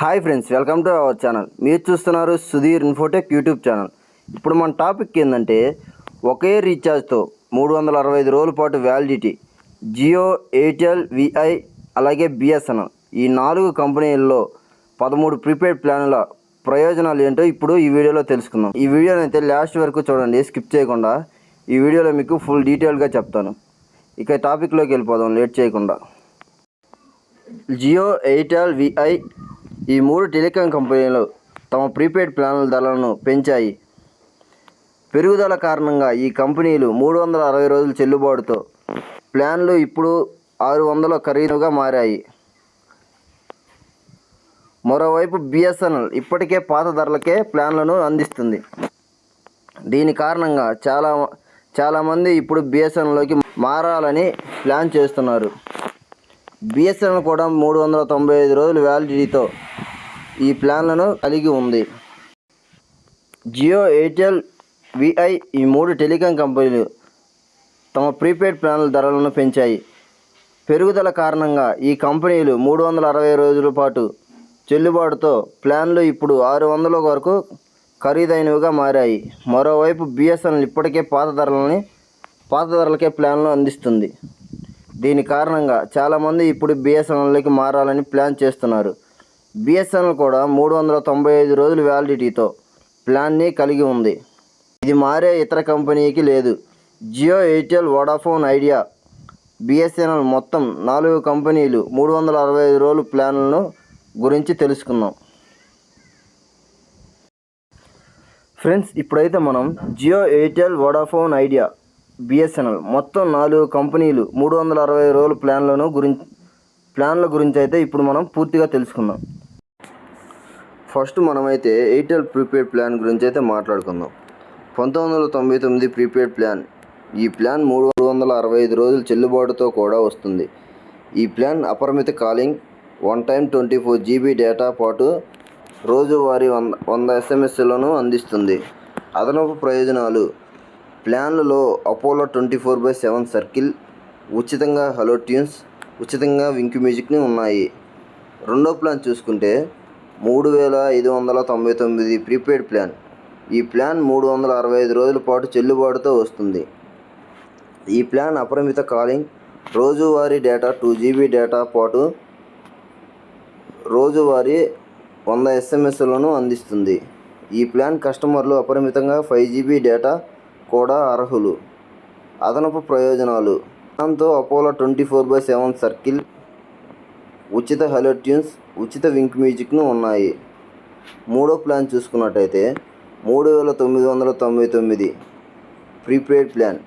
Hi friends, welcome to our channel. మీరు చూస్తున్నారు Sudheer Infotech YouTube channel. ఇప్పుడు మన టాపిక్ ఏంటంటే, ఒకే రీఛార్జ్తో 365 రోజుల పాటు వ్యాలిడిటీ జియో, ఎయిర్టెల్, విఐ అలాగే బిఎస్ఎన్ఎల్ ఈ 4 కంపెనీల్లో 13 ప్రీపెయిడ్ ప్లాన్ల ప్రయోజనాలు ఏంటో ఇప్పుడు ఈ వీడియోలో తెలుసుకుందాం. ఈ వీడియోని అయితే లాస్ట్ వరకు చూడండి, స్కిప్ చేయకుండా. ఈ వీడియోలో మీకు ఫుల్ డీటెయిల్గా చెప్తాను. ఇక టాపిక్లోకి వెళ్ళిపోదాం లేట్ చేయకుండా. జియో, ఎయిర్టెల్, విఐ ఈ 3 టెలికాం కంపెనీలు తమ ప్రీపెయిడ్ ప్లాన్ల ధరలను పెంచాయి. పెరుగుదల కారణంగా ఈ కంపెనీలు 360 రోజుల చెల్లుబాటుతో ప్లాన్లు ఇప్పుడు 600 ఖరీదుగా మారాయి. మరోవైపు బిఎస్ఎన్ఎల్ ఇప్పటికే పాత ధరలకే ప్లాన్లను అందిస్తుంది. దీని కారణంగా చాలామంది ఇప్పుడు బిఎస్ఎన్ఎల్లోకి మారాలని ప్లాన్ చేస్తున్నారు. బిఎస్ఎన్ఎల్ కూడా 395 రోజుల వ్యాలిడిటీతో ఈ ప్లాన్లను కలిగి ఉంది. జియో, ఎయిర్టెల్, విఐ ఈ 3 టెలికాం కంపెనీలు తమ ప్రీపెయిడ్ ప్లాన్ల ధరలను పెంచాయి. పెరుగుదల కారణంగా ఈ కంపెనీలు 360 రోజుల పాటు చెల్లుబాటుతో ప్లాన్లు ఇప్పుడు 600 వరకు ఖరీదైనవిగా మారాయి. మరోవైపు బిఎస్ఎన్ఎల్ ఇప్పటికే పాత ధరలకే ప్లాన్లు అందిస్తుంది. దీని కారణంగా చాలామంది ఇప్పుడు బిఎస్ఎన్ఎల్లోకి మారాలని ప్లాన్ చేస్తున్నారు. బిఎస్ఎన్ఎల్ కూడా 395 రోజుల వ్యాలిడిటీతో ప్లాన్ని కలిగి ఉంది. ఇది మారే ఇతర కంపెనీకి లేదు. Jio, Airtel, Vodafone Idea, BSNL మొత్తం 4 కంపెనీలు 365 రోజుల ప్లాన్లను గురించి తెలుసుకుందాం. ఫ్రెండ్స్, ఇప్పుడైతే మనం Jio, Airtel, Vodafone Idea, BSNL మొత్తం 4 కంపెనీలు 360 రోజుల ప్లాన్ల గురించి అయితే ఇప్పుడు మనం పూర్తిగా తెలుసుకుందాం. ఫస్ట్ మనమైతే ఎయిర్టెల్ ప్రీపెయిడ్ ప్లాన్ గురించి అయితే మాట్లాడుకుందాం. 1999 ప్రీపెయిడ్ ప్లాన్. ఈ ప్లాన్ 365 రోజుల చెల్లుబాటుతో కూడా వస్తుంది. ఈ ప్లాన్ అపరిమిత calling, one time 24 GB data పాటు రోజువారీ 100 SMS-లను అందిస్తుంది. అదనపు ప్రయోజనాలు: ప్లాన్లలో అపోలో 24/7 సర్కిల్, ఉచితంగా హలో ట్యూన్స్, ఉచితంగా వింక్ మ్యూజిక్ని ఉన్నాయి. రెండో ప్లాన్ చూసుకుంటే 3599 ప్రీపెయిడ్ ప్లాన్. ఈ ప్లాన్ 365 రోజుల పాటు చెల్లుబాటుతో వస్తుంది. ఈ ప్లాన్ అపరిమిత కాలింగ్, రోజువారీ డేటా 2 GB డేటా పాటు రోజువారీ 100 SMS-లను అందిస్తుంది. ఈ ప్లాన్ కస్టమర్లు అపరిమితంగా 5 GB డేటా కూడా అర్హులు. అదనపు ప్రయోజనాలు: ప్లాన్తో అపోలో 24/7 సర్కిల్, ఉచిత హలో ట్యూన్స్, ఉచిత వింక్ మ్యూజిక్ను ఉన్నాయి. మూడో ప్లాన్ చూసుకున్నట్టయితే 3999 ప్రీపెయిడ్ ప్లాన్.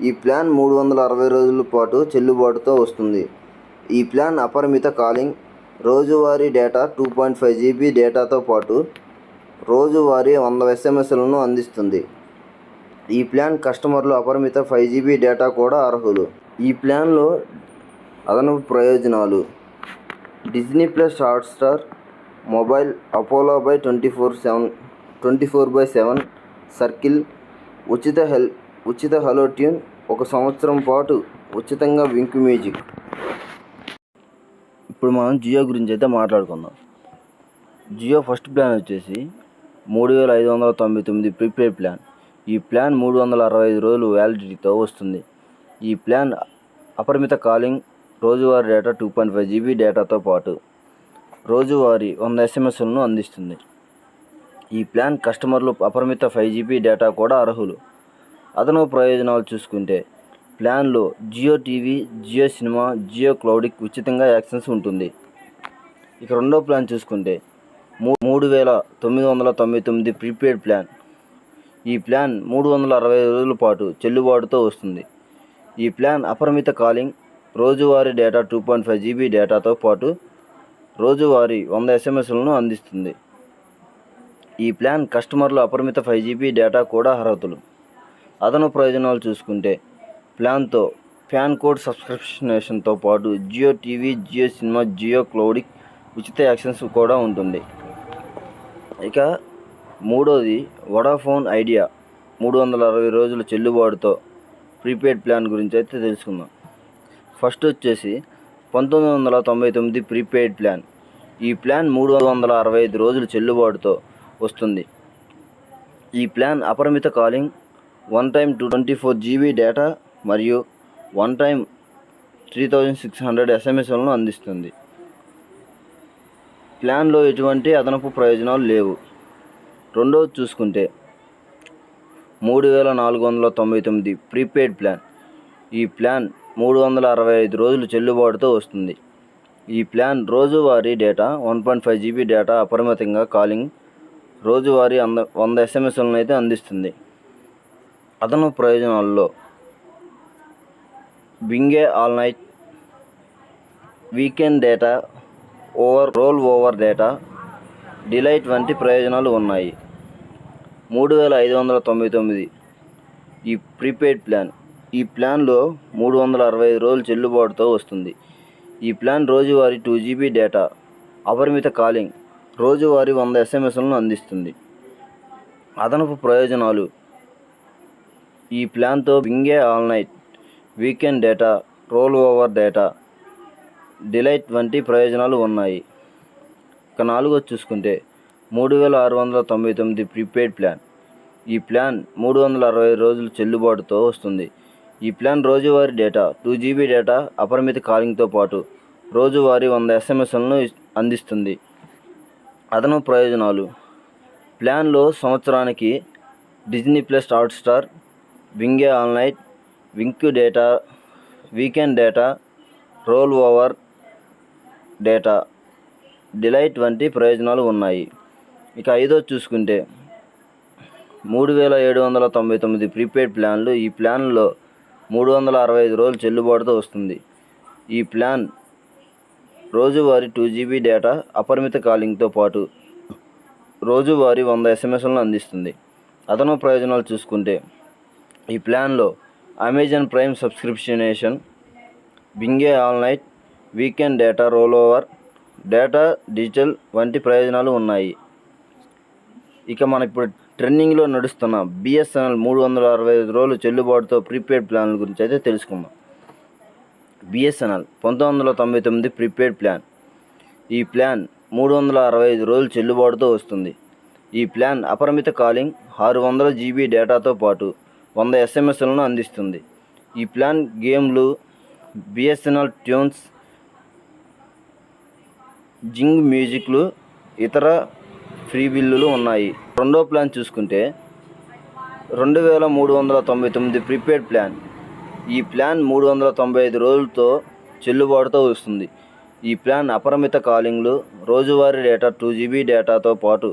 ఈ ప్లాన్ 360 రోజుల పాటు చెల్లుబాటుతో వస్తుంది. ఈ ప్లాన్ అపరిమిత కాలింగ్, రోజువారీ డేటా 2.5 GB డేటాతో పాటు రోజువారీ 100 SMS-లను అందిస్తుంది. ఈ ప్లాన్ కస్టమర్లు అపరిమిత 5 GB డేటా కూడా అర్హులు. ఈ ప్లాన్లో అదనపు ప్రయోజనాలు: Disney plus Hotstar, mobile, Apollo 24/7 circle, ఉచిత హలో ట్యూన్, 1 సంవత్సరం పాటు ఉచితంగా వింక్ మ్యూజిక్. ఇప్పుడు మనం జియో గురించి అయితే మాట్లాడుకుందాం. జియో ఫస్ట్ ప్లాన్ వచ్చేసి 3599 ప్రీపెయిడ్ ప్లాన్. ఈ ప్లాన్ 365 రోజులు వ్యాలిడిటీతో వస్తుంది. ఈ ప్లాన్ అపరిమిత కాలింగ్, రోజువారీ డేటా 2.5 GB డేటాతో పాటు రోజువారీ 100 SMS-లను అందిస్తుంది. ఈ ప్లాన్ కస్టమర్లు అపరిమిత 5 GB డేటా కూడా అర్హులు. అదనపు ప్రయోజనాలు చూసుకుంటే ప్లాన్లో జియో టీవీ, జియో సినిమా, జియో క్లౌడ్కి ఉచితంగా యాక్సెస్ ఉంటుంది. ఇక రెండో ప్లాన్ చూసుకుంటే 3999 ప్రీపెయిడ్ ప్లాన్. ఈ ప్లాన్ 365 రోజుల పాటు చెల్లుబాటుతో వస్తుంది. ఈ ప్లాన్ అపరిమిత కాలింగ్, రోజువారీ డేటా 2.5 GB డేటాతో పాటు రోజువారీ 100 SMS-లను అందిస్తుంది. ఈ ప్లాన్ కస్టమర్లు అపరిమిత 5 GB డేటా కూడా అర్హతలు. అదనపు ప్రయోజనాలు చూసుకుంటే ప్లాన్తో ఫ్యాన్ కోడ్ సబ్స్క్రిప్షన్తో పాటు జియో టీవీ, జియో సినిమా, జియో క్లౌడ్కి ఉచిత యాక్సెస్ కూడా ఉంటుంది. ఇక మూడోది వోడాఫోన్ ఐడియా 360 రోజుల చెల్లుబాటుతో ప్రీపెయిడ్ ప్లాన్ గురించి అయితే తెలుసుకుందాం. ఫస్ట్ వచ్చేసి 1999 ప్రీపెయిడ్ ప్లాన్. ఈ ప్లాన్ 365 రోజులు చెల్లుబాటుతో వస్తుంది. ఈ ప్లాన్ అపరిమిత కాలింగ్, 1 టైం 24 GB డేటా మరియు 1 టైం 3600 SMS-లను అందిస్తుంది. ప్లాన్లో ఎటువంటి అదనపు ప్రయోజనాలు లేవు. రెండవది చూసుకుంటే 3499 ప్రీపెయిడ్ ప్లాన్. ఈ ప్లాన్ 365 రోజులు చెల్లుబాటుతో వస్తుంది. ఈ ప్లాన్ రోజువారీ డేటా, 1.5 GB డేటా, అపరిమితంగా కాలింగ్, రోజువారీ 100 SMS-లను అయితే అందిస్తుంది. అదనపు ప్రయోజనాల్లో binge all night, weekend data, roll over data, delight వంటి ప్రయోజనాలు ఉన్నాయి. 3599 ఈ ప్రీపెయిడ్ ప్లాన్. ఈ ప్లాన్లో 365 రోజులు చెల్లుబాటుతో వస్తుంది. ఈ ప్లాన్ రోజువారీ 2 GB డేటా, అపరిమిత కాలింగ్, రోజువారీ 100 SMS-లను అందిస్తుంది. అదనపు ప్రయోజనాలు ఈ ప్లాన్తో బింగే all night, weekend data, roll over data, delight వంటి ప్రయోజనాలు ఉన్నాయి. ఇక నాలుగోది చూసుకుంటే 3699 ప్రీపెయిడ్ ప్లాన్. ఈ ప్లాన్ 365 రోజులు చెల్లుబాటుతో వస్తుంది. ఈ ప్లాన్ రోజువారీ డేటా, 2 GB డేటా, అపరిమిత కాలింగ్తో పాటు రోజువారీ 100 SMS-లను అందిస్తుంది. అదనపు ప్రయోజనాలు ప్లాన్లో సంవత్సరానికి Disney plus Hotstar, బింగే all night, wink data, weekend data, roll over data, delight వంటి ప్రయోజనాలు ఉన్నాయి. ఇక ఐదోది చూసుకుంటే 3799 ప్రీపెయిడ్ ప్లాన్లు. ఈ ప్లాన్లో 365 రోజులు చెల్లుబాటుతో వస్తుంది. ఈ ప్లాన్ రోజువారీ 2 GB డేటా, అపరిమిత కాలింగ్తో పాటు రోజువారీ 100 SMS-లను అందిస్తుంది. అదనపు ప్రయోజనాలు చూసుకుంటే ఈ ప్లాన్లో అమెజాన్ ప్రైమ్ సబ్స్క్రిప్షనేషన్, binge all night, weekend data, roll over data, digital వంటి ప్రయోజనాలు ఉన్నాయి. ఇక మన ఇప్పుడు ట్రెండింగ్లో నడుస్తున్న బిఎస్ఎన్ఎల్ 365 రోజులు చెల్లుబాటుతో ప్రీపెయిడ్ ప్లాన్ల గురించి అయితే తెలుసుకుందాం. BSNL 1999 prepaid plan. ఈ ప్లాన్ 365 రోజులు చెల్లుబాటుతో వస్తుంది. ఈ ప్లాన్ అపరిమిత కాలింగ్, 600 GB డేటాతో పాటు 100 SMS-లను అందిస్తుంది. ఈ ప్లాన్ గేమ్లు, బిఎస్ఎన్ఎల్ ట్యూన్స్, జింగ్ మ్యూజిక్లు, ఇతర ఫ్రీ బిల్లులు ఉన్నాయి. రెండో ప్లాన్ చూసుకుంటే 2399 ప్రీపెయిడ్ ప్లాన్. ఈ ప్లాన్ 395 రోజులతో చెల్లుబాటుతో వస్తుంది. ఈ ప్లాన్ అపరిమిత కాలింగ్లు, రోజువారీ డేటా, 2 GB డేటాతో పాటు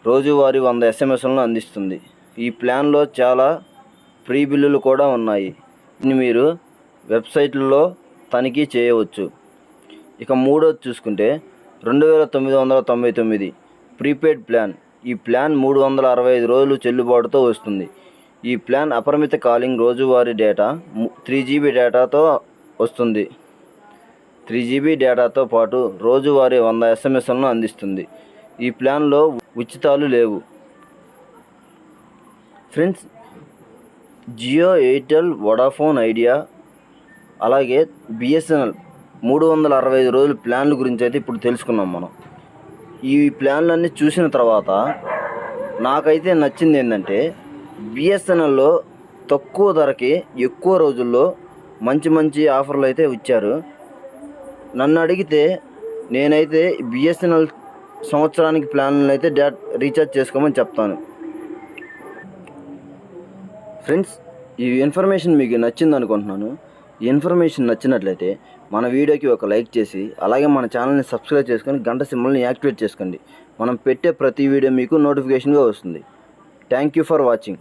రోజువారీ 100 SMS-లను అందిస్తుంది. ఈ ప్లాన్లో చాలా ఫ్రీ బిల్లులు కూడా ఉన్నాయి. దీన్ని మీరు వెబ్సైట్లలో తనిఖీ చేయవచ్చు. ఇక మూడోది చూసుకుంటే 2999 ప్రీపెయిడ్ ప్లాన్. ఈ ప్లాన్ 365 రోజులు చెల్లుబాటుతో వస్తుంది. ఈ ప్లాన్ అపరిమిత కాలింగ్, రోజువారీ డేటా, 3 GB డేటాతో వస్తుంది. 3 GB డేటాతో పాటు రోజువారీ 100 SMS-లను అందిస్తుంది. ఈ ప్లాన్లో ఉచితాలు లేవు. Friends, Jio, Airtel, Vodafone Idea అలాగే బిఎస్ఎన్ఎల్ 365 రోజుల ప్లాన్ల గురించి అయితే ఇప్పుడు తెలుసుకున్నాం మనం. ఈ ప్లాన్లన్నీ చూసిన తర్వాత నాకైతే నచ్చింది ఏంటంటే బిఎస్ఎన్ఎల్లో తక్కువ ధరకి ఎక్కువ రోజుల్లో మంచి మంచి ఆఫర్లు అయితే ఇచ్చారు. నన్ను అడిగితే నేనైతే బిఎస్ఎన్ఎల్ సంవత్సరానికి ప్లాన్లను అయితే రీఛార్జ్ చేసుకోమని చెప్తాను. ఫ్రెండ్స్, ఈ ఇన్ఫర్మేషన్ మీకు నచ్చింది అనుకుంటున్నాను. ఈ ఇన్ఫర్మేషన్ నచ్చినట్లయితే మన వీడియోకి ఒక లైక్ చేసి అలాగే మన ఛానల్ని సబ్స్క్రైబ్ చేసుకొని గంట సింబల్ని యాక్టివేట్ చేసుకోండి. మనం పెట్టే ప్రతి వీడియో మీకు నోటిఫికేషన్గా వస్తుంది. Thank you for watching.